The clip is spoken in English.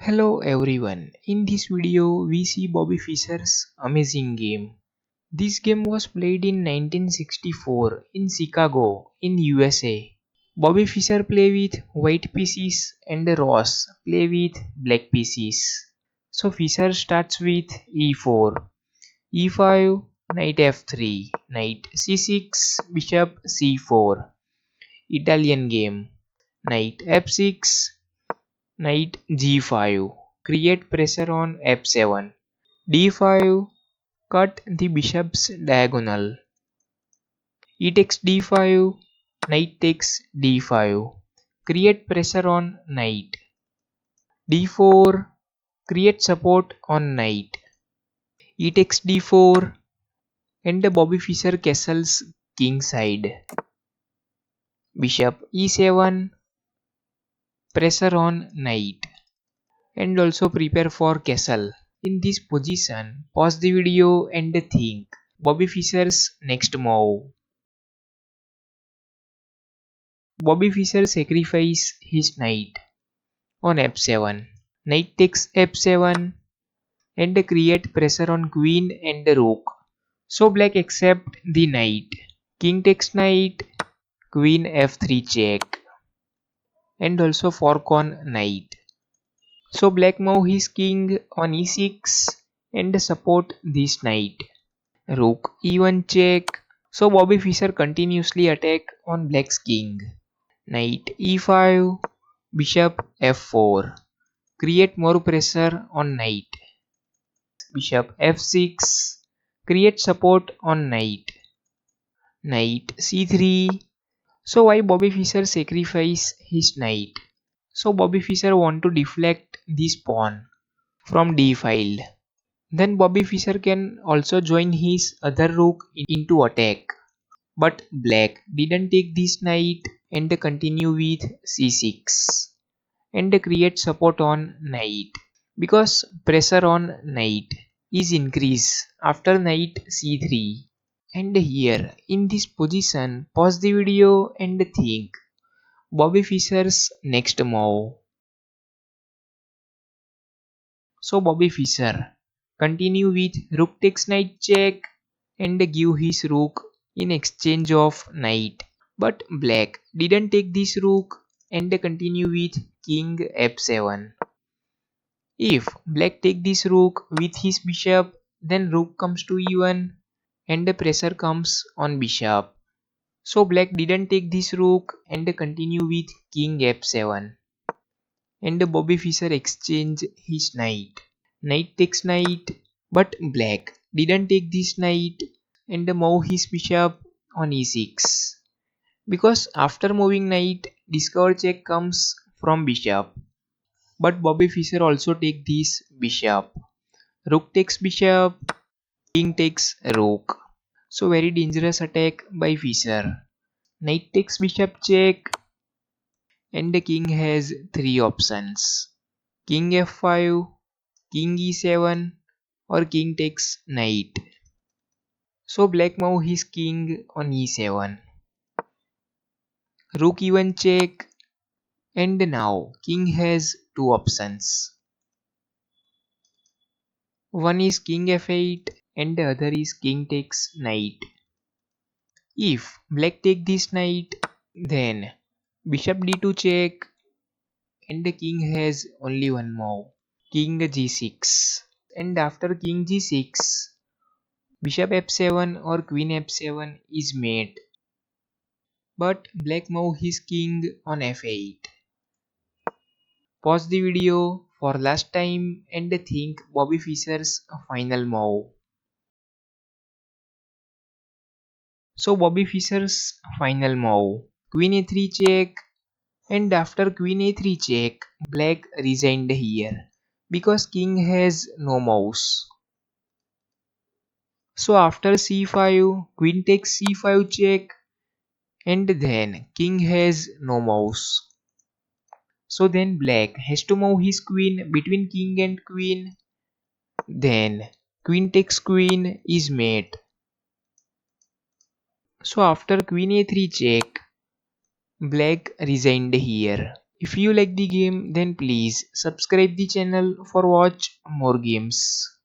Hello everyone, in this video we see Bobby Fischer's amazing game. This game was played in 1964 in Chicago in USA. Bobby Fischer play with white pieces and Ross play with black pieces. So Fischer starts with e4, e5, knight f3, knight c6, bishop c4. Italian game. Knight f6, knight g5, create pressure on f7, d5, cut the bishop's diagonal, e takes d5, knight takes d5, create pressure on knight, d4, create support on knight, e takes d4, and the Bobby Fischer castles king side, bishop e7, pressure on knight, and also prepare for castle. In this position, pause the video and think. Bobby Fischer's next move. Bobby Fischer sacrifices his knight on f7. Knight takes f7 and create pressure on queen and rook. So black accept the knight. King takes knight, queen f3 check, and also fork on knight. So black move his king on e6 and support this knight. Rook e1 check. So Bobby Fischer continuously attack on black's king. Knight e5, bishop f4. Create more pressure on knight. Bishop f6. Create support on knight. Knight c3. So why Bobby Fischer sacrifice his knight? So Bobby Fischer want to deflect this pawn from d file. Then Bobby Fischer can also join his other rook into attack. But black didn't take this knight and continue with c6 and create support on knight because pressure on knight is increased after knight c3. And here in this position, pause the video and think. Bobby Fischer's next move. So Bobby Fischer continue with rook takes knight check and give his rook in exchange of knight. But black didn't take this rook and continue with king f7. If black take this rook with his bishop, then rook comes to e1 and the pressure comes on bishop. So black didn't take this rook and continue with king f7. And Bobby Fischer exchange his knight. Knight takes knight, but black didn't take this knight and move his bishop on e6. Because after moving knight, discover check comes from bishop. But Bobby Fischer also take this bishop. Rook takes bishop, king takes rook. So very dangerous attack by Fischer. Knight takes bishop check, and the king has three options. King f5, king e7, or king takes knight. So black move his king on e7. Rook e1 check, and now king has two options. One is king f8 and the other is king takes knight. If black take this knight, then bishop d2 check and the king has only one move, king g6. And after king g6, bishop f7 or queen f7 is made. But black move his king on f8. Pause the video for last time and think Bobby Fischer's final move. So Bobby Fischer's final move. Queen a3 check, and after queen a3 check, black resigned here because king has no moves. So after c5, queen takes c5 check, and then king has no moves. So then black has to move his queen between king and queen. Then queen takes queen is mate. So after queen a3 check, black resigned here If you like the game, then please subscribe the channel for watch more games.